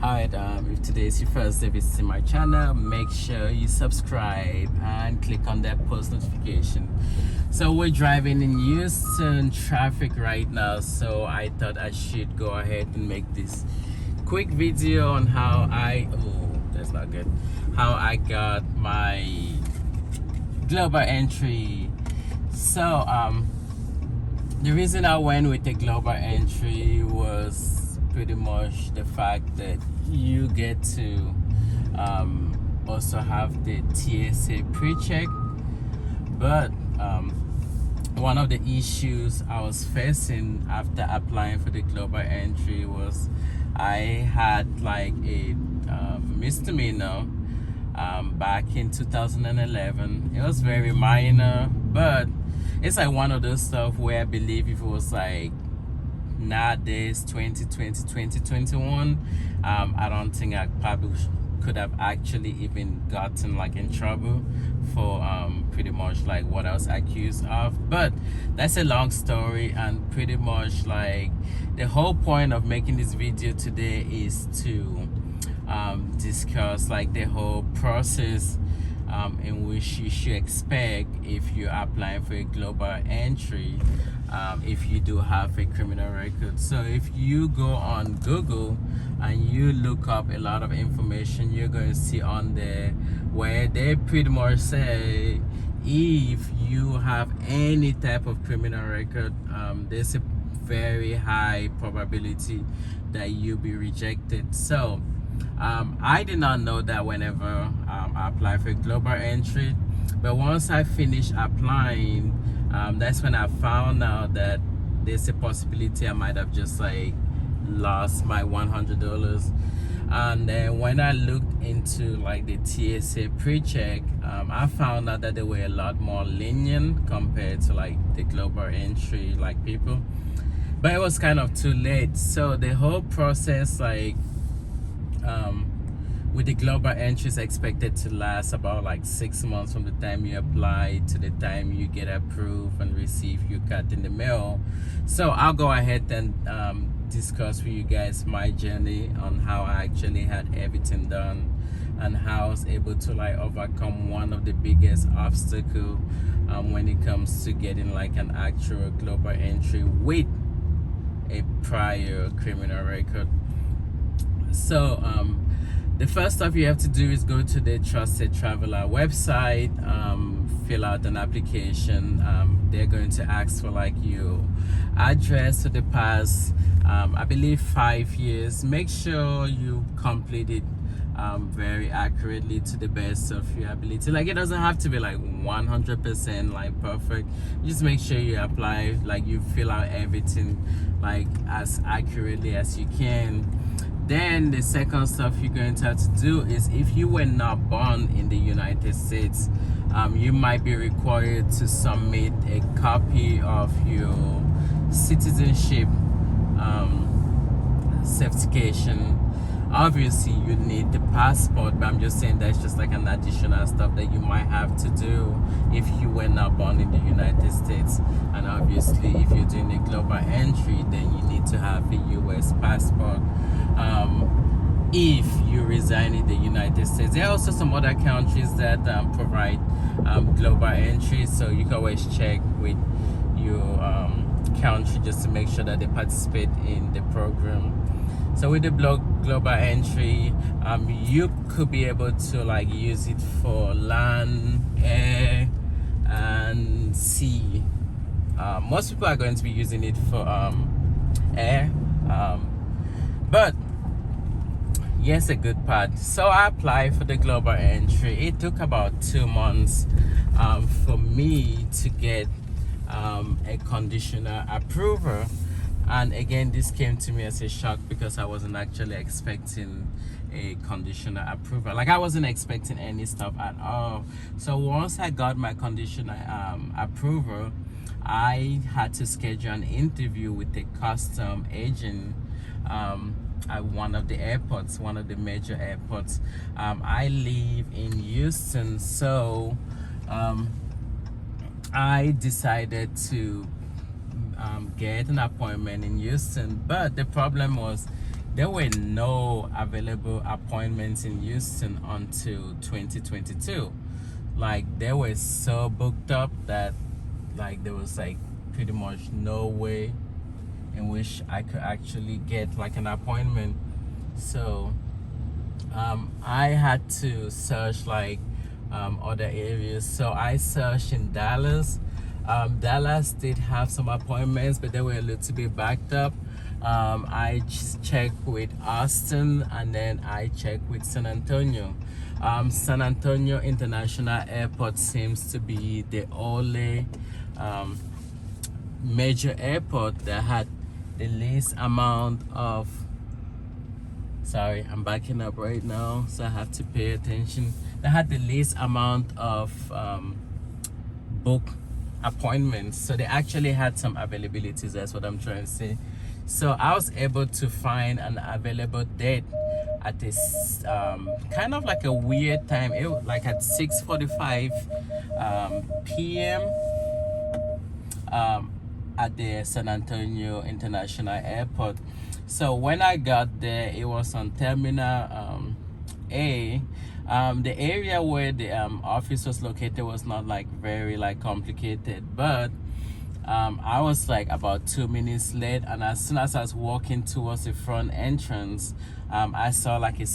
Alright, if today is your first day visiting my channel, make sure you subscribe and click on that post notification. So we're driving in Houston traffic right now, so I thought I should go ahead and make this quick video on how that's not good, how I got my global entry. So the reason I went with the global entry was pretty much the fact that you get to also have the TSA pre-check, but one of the issues I was facing after applying for the global entry was I had like a misdemeanor back in 2011. It was very minor, but it's like one of those stuff where I believe if it was like nowadays 2020 2021, I don't think I probably could have actually even gotten like in trouble for pretty much like what I was accused of. But that's a long story, and pretty much like the whole point of making this video today is to discuss like the whole process in which you should expect if you're applying for a global entry, if you do have a criminal record. So if you go on Google and you look up a lot of information, you're going to see on there where they pretty much say if you have any type of criminal record, there's a very high probability that you'll be rejected. So I did not know that whenever I applied for a global entry, but once I finished applying, that's when I found out that there's a possibility I might have just like lost my $100. And then when I looked into like the TSA pre-check, I found out that they were a lot more lenient compared to like the global entry like people, but it was kind of too late. So the whole process, like with the global entry, is expected to last about like 6 months from the time you apply to the time you get approved and receive your card in the mail. So I'll go ahead and discuss with you guys my journey on how I actually had everything done and how I was able to like overcome one of the biggest obstacles when it comes to getting like an actual global entry with a prior criminal record. So the first stuff you have to do is go to the Trusted Traveler website, fill out an application. They're going to ask for like your address for the past I believe 5 years. Make sure you complete it very accurately to the best of your ability. Like it doesn't have to be like 100% like perfect. Just make sure you apply, like you fill out everything like as accurately as you can. Then the second stuff you're going to have to do is, if you were not born in the United States, you might be required to submit a copy of your citizenship certification. Obviously you need the passport, but I'm just saying that's just like an additional stuff that you might have to do if you were not born in the United States. And obviously if you're doing a global entry, then you need to have a US passport. If you reside in the United States, there are also some other countries that provide global entries, so you can always check with your country just to make sure that they participate in the program. So with the global entry, you could be able to like use it for land, air, and sea. Most people are going to be using it for air, but here's a good part. So I applied for the global entry. It took about 2 months for me to get a conditional approval. And again, this came to me as a shock because I wasn't actually expecting a conditional approval. Like I wasn't expecting any stuff at all. So once I got my conditional approval, I had to schedule an interview with the custom agent at one of the airports, one of the major airports. I live in Houston, so I decided to get an appointment in Houston, but the problem was there were no available appointments in Houston until 2022. Like they were so booked up that like there was like pretty much no way in which I could actually get like an appointment. So I had to search like other areas. So I searched in Dallas. Dallas did have some appointments, but they were a little bit backed up. I just checked with Austin, and then I checked with San Antonio. San Antonio International Airport seems to be the only major airport that had the least amount of, sorry, I'm backing up right now, so I have to pay attention. They had the least amount of book appointments, so they actually had some availabilities. That's what I'm trying to say. So I was able to find an available date at this kind of like a weird time. It was like at 6:45 p.m. At the San Antonio International Airport. So when I got there, it was on Terminal A. The area where the office was located was not like very like complicated, but I was like about 2 minutes late, and as soon as I was walking towards the front entrance, I saw like a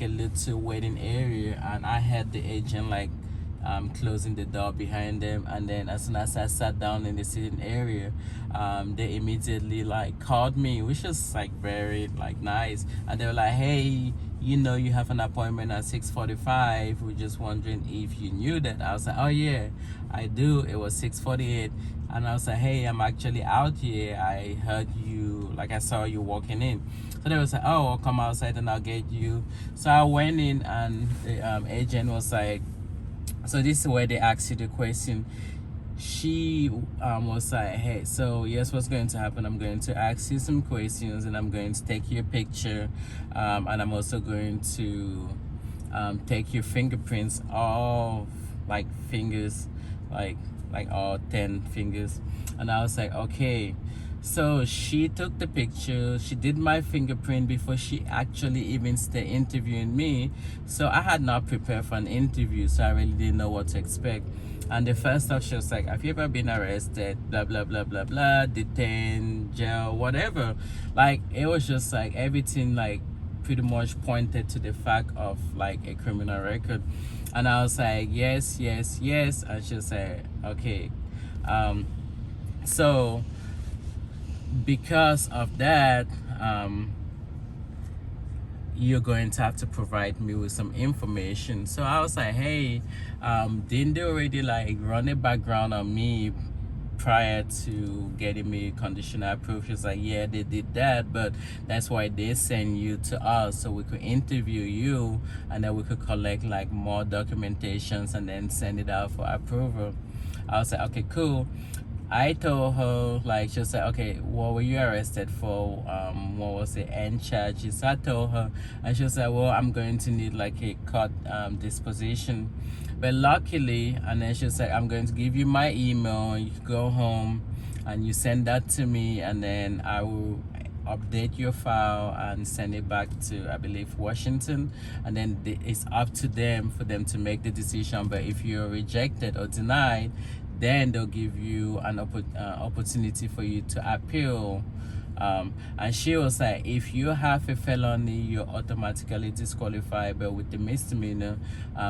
little waiting area, and I had the agent like closing the door behind them. And then as soon as I sat down in the sitting area, they immediately like called me, which is like very like nice, and they were like, hey, you have an appointment at 6:45. We're just wondering if you knew that. I was like, oh yeah, I do. It was 6:48. And I was like, hey, I'm actually out here. I heard you, like I saw you walking in. So they was like, oh, I'll come outside and I'll get you. So I went in, and the agent was like, so this is where they asked you the question. She was like, hey, so yes, what's going to happen? I'm going to ask you some questions, and I'm going to take your picture, and I'm also going to take your fingerprints, all like fingers, like all 10 fingers. And I was like, okay. So she took the picture, she did my fingerprint before she actually even started interviewing me. So I had not prepared for an interview, so I really didn't know what to expect. And the first stuff, she was like, have you ever been arrested, blah blah blah blah blah, detained, jail, whatever. Like it was just like everything like pretty much pointed to the fact of like a criminal record. And I was like, yes, yes, yes. And she said, okay. So because of that, you're going to have to provide me with some information. So I was like, hey, didn't they already like run a background on me prior to getting me conditional approved? She's like, yeah, they did that, but that's why they send you to us, so we could interview you, and then we could collect like more documentations and then send it out for approval. I was like, okay, cool. I told her, like, she was like, okay, what were you arrested for? What was the end charges? I told her, and she was like, well, I'm going to need like a court disposition. But luckily, and then she was like, I'm going to give you my email, you go home and you send that to me, and then I will update your file and send it back to, I believe, Washington, and then it's up to them for them to make the decision. But if you're rejected or denied, then they'll give you an opportunity for you to appeal. And she was like, if you have a felony, you're automatically disqualified, but with the misdemeanor,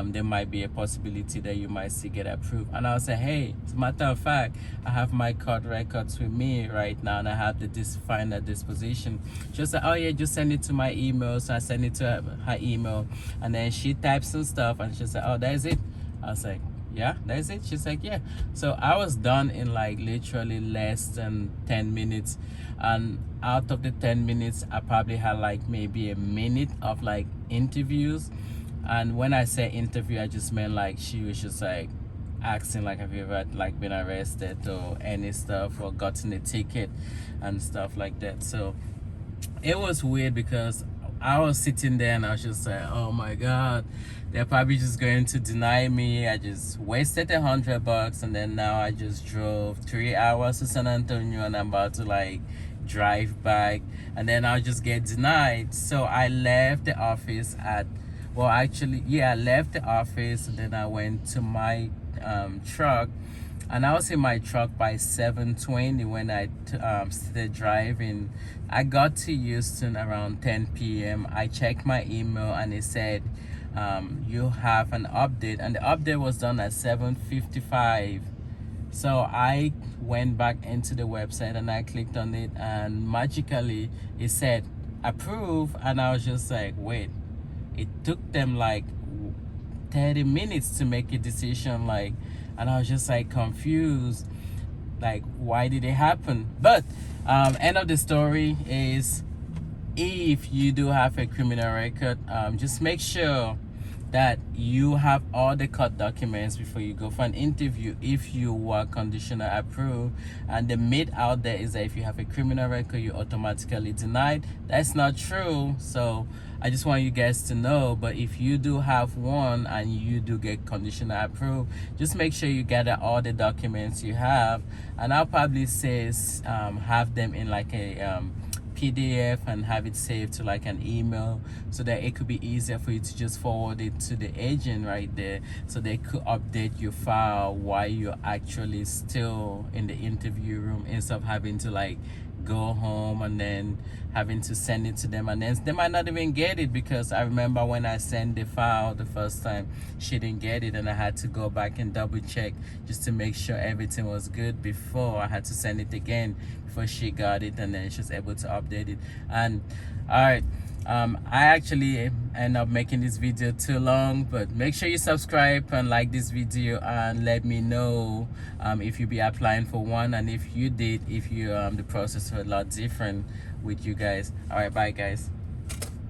there might be a possibility that you might still get approved. And I was like, hey, as a matter of fact, I have my court records with me right now, and I have the final disposition. She was like, oh yeah, just send it to my email. So I sent it to her email, and then she typed some stuff, and she said, oh, that is it. I was like, yeah, that's it. She's like, yeah. So I was done in like literally less than 10 minutes. And out of the 10 minutes, I probably had like maybe a minute of like interviews. And when I say interview, I just meant like she was just like asking like, have you ever like been arrested or any stuff, or gotten a ticket and stuff like that. So it was weird because I was sitting there and I was just like, oh my God, they're probably just going to deny me. I just wasted $100, and then now I just drove 3 hours to San Antonio, and I'm about to like drive back, and then I'll just get denied. So I left the office at, well, actually, yeah, I left the office, and then I went to my truck, and I was in my truck by 7:20 when I started driving. I got to Houston around 10 p.m. I checked my email, and it said, you have an update, and the update was done at 7:55. So I went back into the website, and I clicked on it, and magically it said approve. And I was just like, wait, it took them like 30 minutes to make a decision, like, and I was just like confused, like, why did it happen? But end of the story is, if you do have a criminal record, just make sure that you have all the court documents before you go for an interview if you were conditional approved. And the myth out there is that if you have a criminal record, you're automatically denied. That's not true. So I just want you guys to know. But if you do have one and you do get conditional approved, just make sure you gather all the documents you have, and I'll probably say have them in like a PDF, and have it saved to like an email, so that it could be easier for you to just forward it to the agent right there, so they could update your file while you're actually still in the interview room, instead of having to like go home and then having to send it to them, and then they might not even get it. Because I remember when I sent the file the first time, she didn't get it, and I had to go back and double check just to make sure everything was good before I had to send it again, before she got it, and then she was able to update it. And all right, I actually end up making this video too long, but make sure you subscribe and like this video, and let me know if you be applying for one, and if you did, if you the process was a lot different with you guys. All right, bye guys.